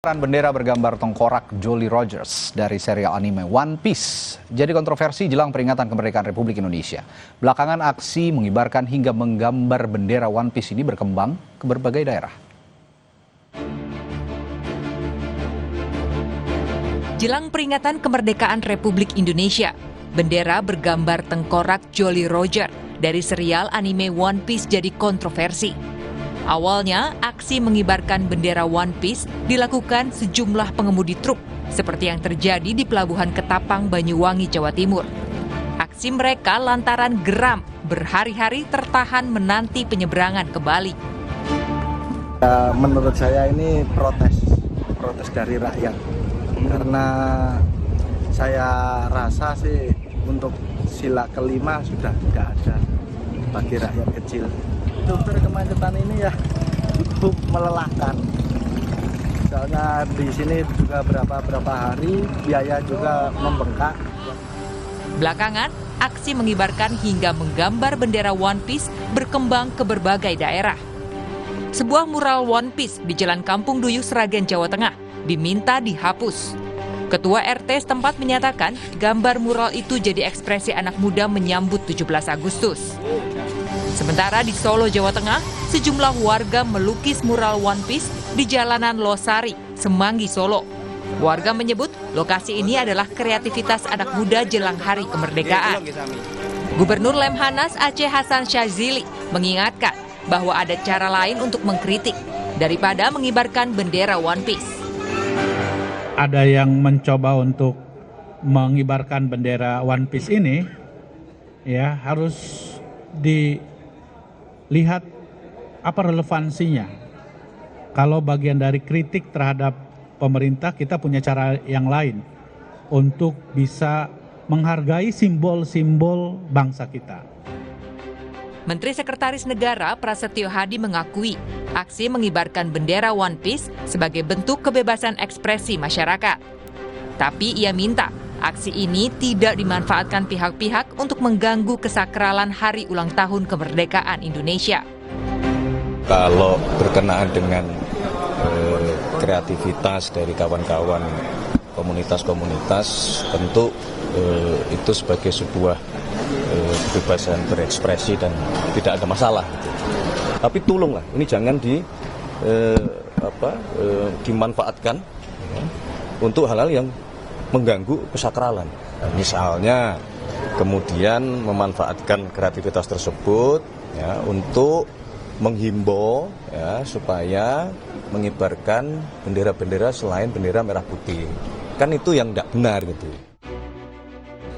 Peran bendera bergambar tengkorak Jolly Rogers dari serial anime One Piece jadi kontroversi jelang peringatan kemerdekaan Republik Indonesia. Belakangan aksi mengibarkan hingga menggambar bendera One Piece ini berkembang ke berbagai daerah. Jelang peringatan kemerdekaan Republik Indonesia, bendera bergambar tengkorak Jolly Roger dari serial anime One Piece jadi kontroversi. Awalnya, aksi mengibarkan bendera One Piece dilakukan sejumlah pengemudi truk, seperti yang terjadi di Pelabuhan Ketapang, Banyuwangi, Jawa Timur. Aksi mereka lantaran geram berhari-hari tertahan menanti penyeberangan ke Bali. Menurut saya ini protes dari rakyat. Karena saya rasa sih untuk sila kelima sudah tidak ada bagi rakyat kecil. Struktur kemacetan ini ya cukup melelahkan. Soalnya di sini juga berapa hari biaya juga membengkak. Belakangan, aksi mengibarkan hingga menggambar bendera One Piece berkembang ke berbagai daerah. Sebuah mural One Piece di Jalan Kampung Duyuh, Sragen, Jawa Tengah diminta dihapus. Ketua RT setempat menyatakan gambar mural itu jadi ekspresi anak muda menyambut 17 Agustus. Sementara di Solo, Jawa Tengah, sejumlah warga melukis mural One Piece di jalanan Losari, Semanggi, Solo. Warga menyebut lokasi ini adalah kreativitas anak muda jelang hari kemerdekaan. Gubernur Lemhanas Aceh Hasan Syazili mengingatkan bahwa ada cara lain untuk mengkritik daripada mengibarkan bendera One Piece. Ada yang mencoba untuk mengibarkan bendera One Piece ini, ya harus dilihat apa relevansinya. Kalau bagian dari kritik terhadap pemerintah, kita punya cara yang lain untuk bisa menghargai simbol-simbol bangsa kita. Menteri Sekretaris Negara Prasetyo Hadi mengakui aksi mengibarkan bendera One Piece sebagai bentuk kebebasan ekspresi masyarakat. Tapi ia minta aksi ini tidak dimanfaatkan pihak-pihak untuk mengganggu kesakralan hari ulang tahun kemerdekaan Indonesia. Kalau berkenaan dengan kreativitas dari kawan-kawan komunitas-komunitas, tentu itu sebagai sebuah kebebasan berekspresi dan tidak ada masalah. Tapi tolonglah, ini jangan dimanfaatkan untuk hal-hal yang mengganggu kesakralan. Misalnya kemudian memanfaatkan kreativitas tersebut ya, untuk menghimbau ya, supaya mengibarkan bendera-bendera selain bendera merah putih. Kan itu yang tidak benar gitu.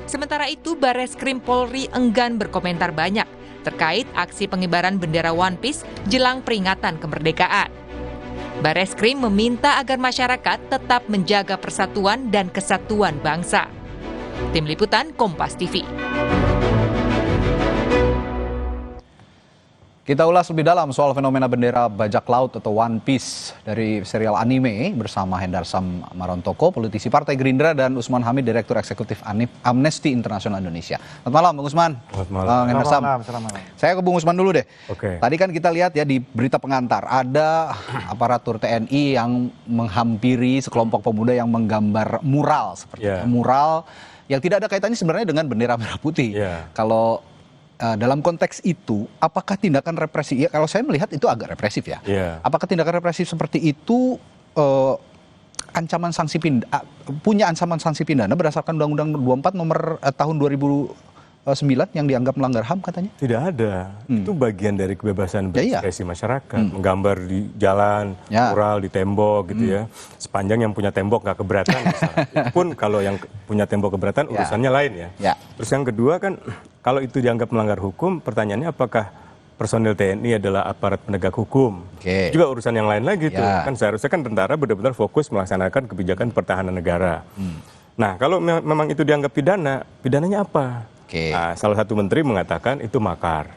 Sementara itu, Bareskrim Polri enggan berkomentar banyak terkait aksi pengibaran bendera One Piece jelang peringatan kemerdekaan. Bareskrim meminta agar masyarakat tetap menjaga persatuan dan kesatuan bangsa. Tim Liputan Kompas TV. Kita ulas lebih dalam soal fenomena bendera bajak laut atau One Piece dari serial anime bersama Hendar Sam Marontoko, politisi Partai Gerindra, dan Usman Hamid, Direktur Eksekutif Amnesty International Indonesia. Selamat malam, Bung Usman. Selamat malam. Hendar Sam. Selamat malam. Saya ke Bung Usman dulu deh. Oke. Tadi kan kita lihat ya di berita pengantar, ada aparatur TNI yang menghampiri sekelompok pemuda yang menggambar mural seperti mural yang tidak ada kaitannya sebenarnya dengan bendera merah putih. Kalau dalam konteks itu, apakah tindakan represi? Ya, kalau saya melihat itu agak represif ya. Apakah tindakan represif seperti itu punya ancaman sanksi pidana berdasarkan Undang-Undang 24 nomor tahun 2009 yang dianggap melanggar HAM katanya? Tidak ada. Itu bagian dari kebebasan berekspresi masyarakat. Menggambar di jalan, mural di tembok gitu ya. Sepanjang yang punya tembok nggak keberatan. Itu pun kalau yang punya tembok keberatan urusannya lain ya. Terus yang kedua kan, kalau itu dianggap melanggar hukum, pertanyaannya apakah personil TNI adalah aparat penegak hukum? Juga urusan yang lain lagi tuh. Kan seharusnya kan tentara benar-benar fokus melaksanakan kebijakan pertahanan negara. Nah, kalau memang itu dianggap pidana, pidananya apa? Nah, salah satu menteri mengatakan itu makar.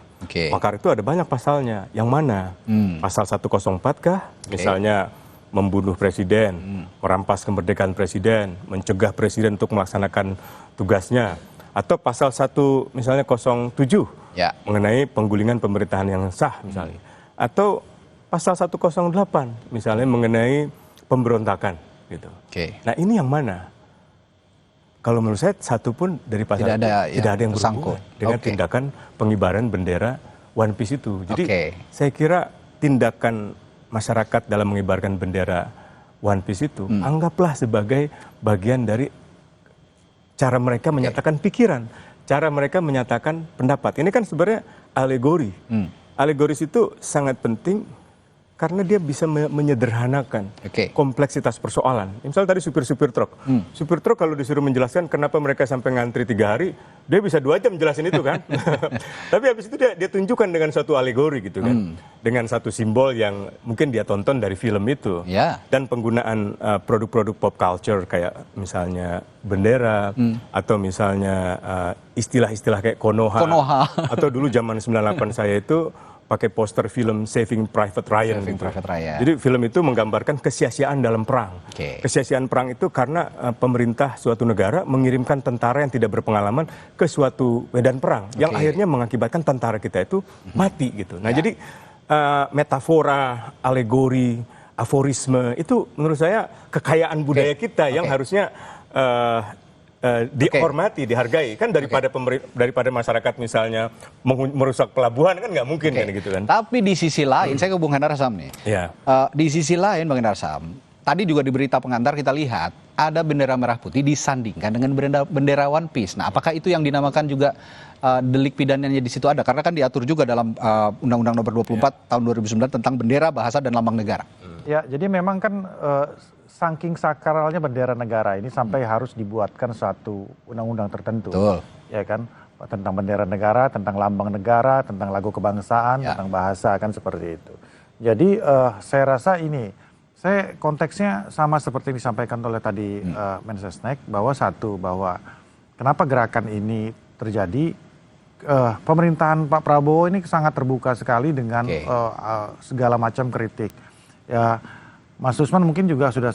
Makar itu ada banyak pasalnya. Yang mana? Pasal 104 kah? Misalnya membunuh presiden, merampas kemerdekaan presiden, mencegah presiden untuk melaksanakan tugasnya. Atau pasal 1 misalnya 07 mengenai penggulingan pemerintahan yang sah misalnya. Atau pasal 108 misalnya mengenai pemberontakan gitu. Nah ini yang mana? Kalau menurut saya satu pun dari pasal tidak ada yang bersangkut dengan tindakan pengibaran bendera One Piece itu. Jadi saya kira tindakan masyarakat dalam mengibarkan bendera One Piece itu anggaplah sebagai bagian dari cara mereka menyatakan pikiran, cara mereka menyatakan pendapat. Ini kan sebenarnya alegori. Alegoris itu sangat penting karena dia bisa menyederhanakan kompleksitas persoalan. Misalnya tadi supir-supir truk. Supir truk kalau disuruh menjelaskan kenapa mereka sampai ngantri 3 hari, dia bisa 2 jam jelasin itu kan. Tapi habis itu dia tunjukkan dengan satu alegori gitu kan. Dengan satu simbol yang mungkin dia tonton dari film itu. Dan penggunaan produk-produk pop culture kayak misalnya bendera, atau misalnya istilah-istilah kayak Konoha. Atau dulu zaman 98 saya itu pakai poster film Saving Private Ryan. Jadi film itu menggambarkan kesia-siaan dalam perang. Kesia-siaan perang itu karena pemerintah suatu negara mengirimkan tentara yang tidak berpengalaman ke suatu medan perang yang akhirnya mengakibatkan tentara kita itu mati gitu. Nah jadi metafora, alegori, aforisme itu menurut saya kekayaan budaya kita yang harusnya dihormati, dihargai kan daripada masyarakat misalnya merusak pelabuhan kan nggak mungkin kan gitu kan. Tapi di sisi lain, saya ke Bung Hendar Sam nih. Di sisi lain Bung Hendar Sam, tadi juga di berita pengantar kita lihat ada bendera merah putih disandingkan dengan bendera One Piece. Nah, apakah itu yang dinamakan juga delik pidananya di situ ada? Karena kan diatur juga dalam Undang-Undang Nomor 24 Tahun 2009 tentang bendera, bahasa dan lambang negara. Ya, jadi memang kan saking sakralnya bendera negara ini sampai harus dibuatkan satu undang-undang tertentu. Ya kan, tentang bendera negara, tentang lambang negara, tentang lagu kebangsaan, tentang bahasa kan seperti itu. Jadi saya rasa ini, saya konteksnya sama seperti yang disampaikan oleh tadi Mensesnek, bahwa kenapa gerakan ini terjadi, pemerintahan Pak Prabowo ini sangat terbuka sekali dengan segala macam kritik. Ya, Mas Usman mungkin juga sudah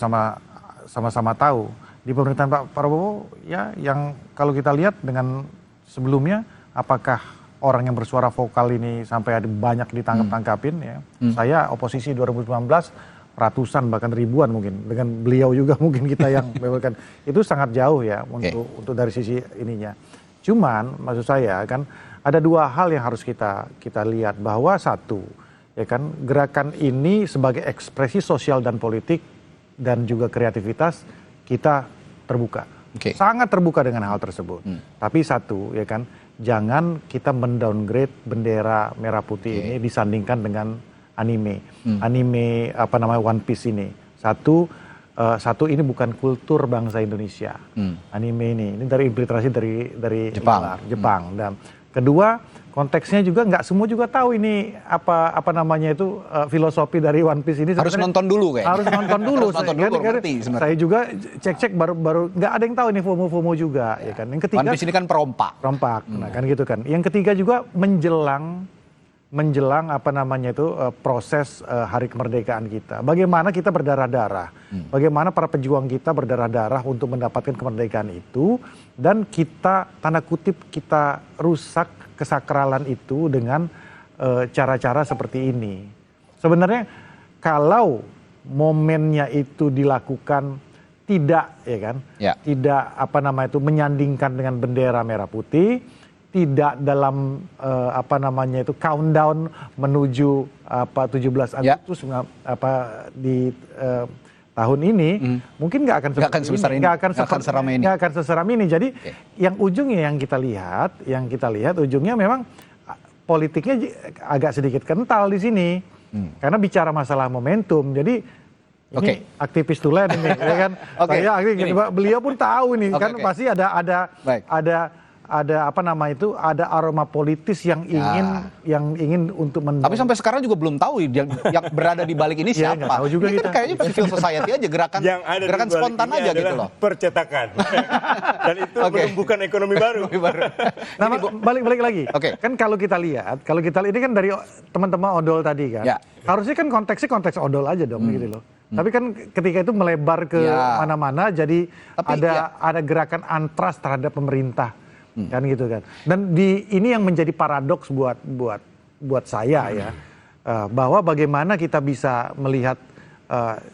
sama-sama tahu di pemerintahan Pak Prabowo ya, yang kalau kita lihat dengan sebelumnya, apakah orang yang bersuara vokal ini sampai ada banyak ditangkap-tangkapin ya. Saya oposisi 2019 ratusan bahkan ribuan mungkin, dengan beliau juga mungkin kita yang bebaskan. Itu sangat jauh ya untuk dari sisi ininya. Cuman maksud saya kan ada 2 hal yang harus kita lihat, bahwa satu ya kan, gerakan ini sebagai ekspresi sosial dan politik dan juga kreativitas kita terbuka, sangat terbuka dengan hal tersebut. Tapi satu ya kan, jangan kita mendowngrade bendera merah putih ini disandingkan dengan anime apa namanya One Piece ini. Satu ini bukan kultur bangsa Indonesia. Anime ini dari infiltrasi dari Jepang. Dan kedua, konteksnya juga nggak semua juga tahu ini apa namanya itu filosofi dari One Piece ini. Harus nonton dulu kayaknya. Harus nonton dulu. Saya juga cek baru nggak ada yang tahu ini FOMO juga ya kan. Yang ketiga, One Piece ini kan perompak. Nah kan gitu kan. Yang ketiga juga menjelang apa namanya itu proses hari kemerdekaan kita. Bagaimana kita berdarah-darah. Bagaimana para pejuang kita berdarah-darah untuk mendapatkan kemerdekaan itu, dan kita tanda kutip kita rusak kesakralan itu dengan cara-cara seperti ini. Sebenarnya kalau momennya itu dilakukan tidak tidak apa namanya itu menyandingkan dengan bendera merah putih, tidak dalam apa namanya itu countdown menuju 17 Agustus di tahun ini, mungkin nggak akan seseram ini. Jadi yang ujungnya yang kita lihat ujungnya memang politiknya agak sedikit kental di sini, karena bicara masalah momentum. Jadi ini aktivis tulen ini, ya kan? Beliau pun tahu ini kan pasti ada apa nama itu, ada aroma politis yang ingin untuk Tapi sampai sekarang juga belum tahu yang berada di balik ini siapa. Tahu juga ini kan kayaknya civil society aja, gerakan spontan aja gitu loh. Percetakan. Dan itu menumbuhkan ekonomi baru. Nah, balik lagi. Kan kalau kita lihat ini kan dari teman-teman odol tadi kan. Harusnya kan konteksnya konteks odol aja dong gitu loh. Tapi kan ketika itu melebar ke mana-mana, jadi ada gerakan antras terhadap pemerintah. Kan gitu kan. Dan ini yang menjadi paradoks buat saya ya, bahwa bagaimana kita bisa melihat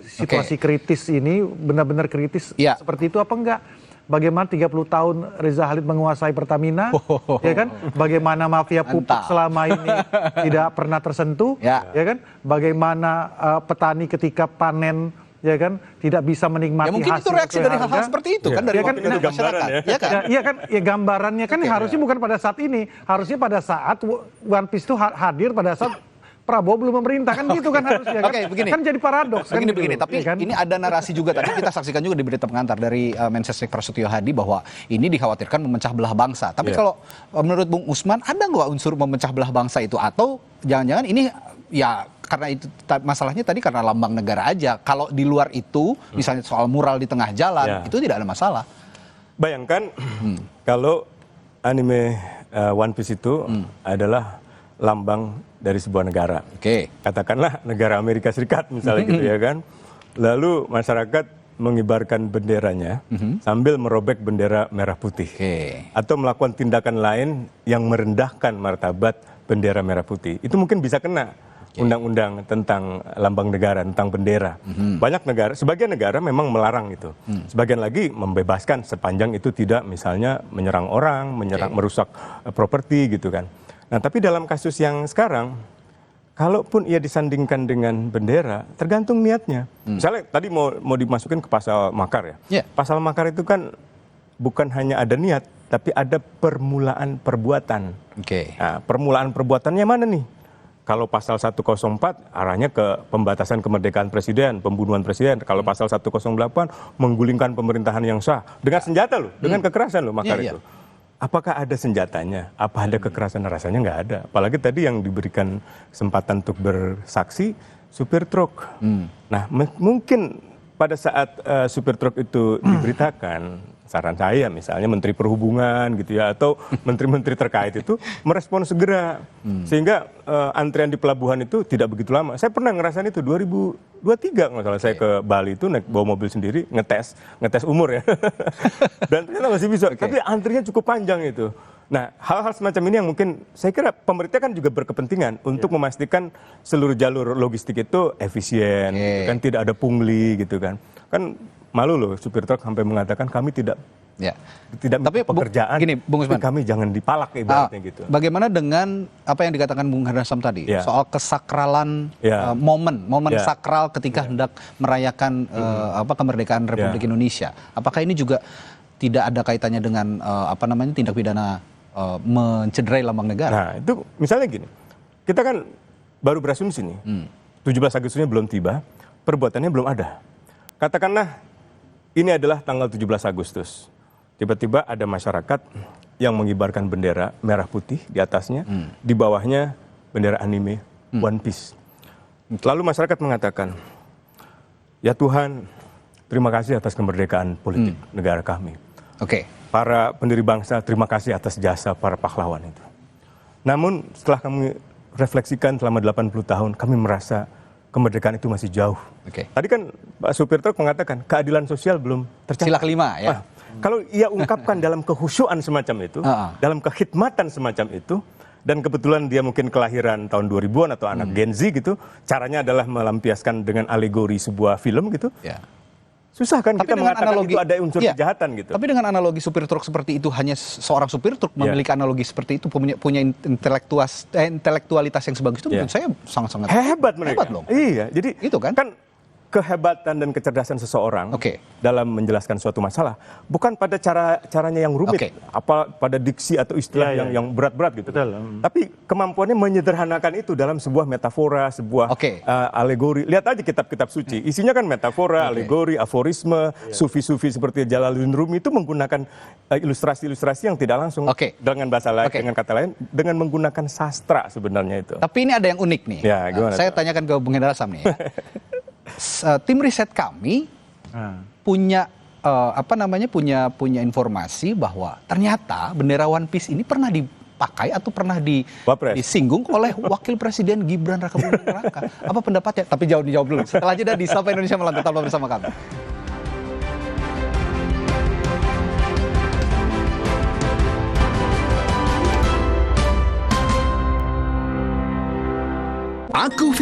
situasi kritis ini benar-benar kritis seperti itu apa enggak? Bagaimana 30 tahun Reza Khalid menguasai Pertamina, ya kan? Bagaimana mafia pupuk selama ini tidak pernah tersentuh, ya kan? Bagaimana petani ketika panen, ya kan, tidak bisa menikmati mungkin hasil itu reaksi dari hal-hal seperti itu kan dari masyarakat. Iya kan? Ya gambarannya kan harusnya bukan pada saat ini, harusnya pada saat One Piece itu hadir pada saat Prabowo belum memerintah kan gitu kan harusnya kan. Begini. Kan jadi paradoks kan. Begini. Tapi kan? Ini ada narasi juga tadi kita saksikan juga di berita pengantar dari Mensesnek Prasetyo Hadi bahwa ini dikhawatirkan memecah belah bangsa. Tapi kalau menurut Bung Usman ada nggak unsur memecah belah bangsa itu atau jangan-jangan ini ya karena itu masalahnya tadi karena lambang negara aja. Kalau di luar itu misalnya soal mural di tengah jalan itu tidak ada masalah. Bayangkan kalau anime One Piece itu adalah lambang dari sebuah negara. Katakanlah negara Amerika Serikat misalnya gitu ya kan. Lalu masyarakat mengibarkan benderanya sambil merobek bendera merah putih. Atau melakukan tindakan lain yang merendahkan martabat bendera merah putih. Itu mungkin bisa kena undang-undang tentang lambang negara, tentang bendera. Banyak negara, sebagian negara memang melarang itu. Sebagian lagi membebaskan sepanjang itu tidak misalnya menyerang orang, merusak properti gitu kan. Nah, tapi dalam kasus yang sekarang, kalaupun ia disandingkan dengan bendera, tergantung niatnya. Misalnya tadi mau dimasukin ke pasal makar ya. Pasal makar itu kan bukan hanya ada niat, tapi ada permulaan perbuatan. Nah, permulaan perbuatannya mana nih? Kalau pasal 104 arahnya ke pembatasan kemerdekaan presiden, pembunuhan presiden. Kalau pasal 108 menggulingkan pemerintahan yang sah dengan senjata loh, dengan kekerasan loh makar itu. Apakah ada senjatanya? Apa ada kekerasan? Rasanya nggak ada. Apalagi tadi yang diberikan kesempatan untuk bersaksi, supir truk. Nah, mungkin pada saat supir truk itu diberitakan, saran saya misalnya Menteri Perhubungan gitu ya, atau menteri-menteri terkait itu merespon segera. Sehingga antrian di pelabuhan itu tidak begitu lama. Saya pernah ngerasain itu 2023 nggak salah saya ke Bali itu naik bawa mobil sendiri ngetes umur ya. Dan ternyata masih bisa. Tapi antrinya cukup panjang itu. Nah, hal-hal semacam ini yang mungkin saya kira pemerintah kan juga berkepentingan untuk memastikan seluruh jalur logistik itu efisien, kan tidak ada pungli gitu kan. Kan malu loh supir truk sampai mengatakan kami tidak tapi pekerjaan, gini, Bung Usman, kami jangan dipalak ibaratnya gitu. Bagaimana dengan apa yang dikatakan Bung Hardasam tadi soal kesakralan momen sakral ketika hendak merayakan kemerdekaan Republik Indonesia? Apakah ini juga tidak ada kaitannya dengan tindak pidana mencederai lambang negara? Nah, itu misalnya gini. Kita kan baru berasumsi nih. 17 Agustusnya belum tiba, perbuatannya belum ada. Katakanlah ini adalah tanggal 17 Agustus. Tiba-tiba ada masyarakat yang mengibarkan bendera merah putih di atasnya, di bawahnya bendera anime One Piece. Lalu masyarakat mengatakan, ya Tuhan, terima kasih atas kemerdekaan politik negara kami. Para pendiri bangsa, terima kasih atas jasa para pahlawan itu. Namun setelah kami refleksikan selama 80 tahun, kami merasa kemerdekaan itu masih jauh. Tadi kan Pak supir truk mengatakan keadilan sosial belum tercapai. Sila kelima ya. Kalau ia ungkapkan dalam kehusyuan semacam itu, dalam kekhidmatan semacam itu, dan kebetulan dia mungkin kelahiran tahun 2000-an atau anak Gen Z gitu, caranya adalah melampiaskan dengan alegori sebuah film gitu. Susah kan kita mengatakan itu ada unsur kejahatan gitu. Tapi dengan analogi supir truk seperti itu, hanya seorang supir truk memiliki analogi seperti itu, punya intelektualitas yang sebagus itu, menurut saya sangat-sangat hebat mereka. Hebat loh. Iya, jadi itu kan kehebatan dan kecerdasan seseorang dalam menjelaskan suatu masalah bukan pada caranya yang rumit, apa pada diksi atau istilah yang berat-berat gitu. Tapi kemampuannya menyederhanakan itu dalam sebuah metafora, sebuah alegori. Lihat aja kitab-kitab suci, isinya kan metafora, alegori, aforisme, sufi-sufi seperti Jalaluddin Rumi itu menggunakan ilustrasi-ilustrasi yang tidak langsung dengan bahasa lain, dengan kata lain, dengan menggunakan sastra sebenarnya itu. Tapi ini ada yang unik nih. Saya tanyakan ke Bung Hardasam nih. Tim riset kami punya punya informasi bahwa ternyata bendera One Piece ini pernah dipakai atau pernah disinggung oleh Wakil Presiden Gibran Rakabuming Raka. Apa pendapatnya? Tapi dijawab dulu. Setelah jeda di Sapa Indonesia Malam, tetaplah bersama kami.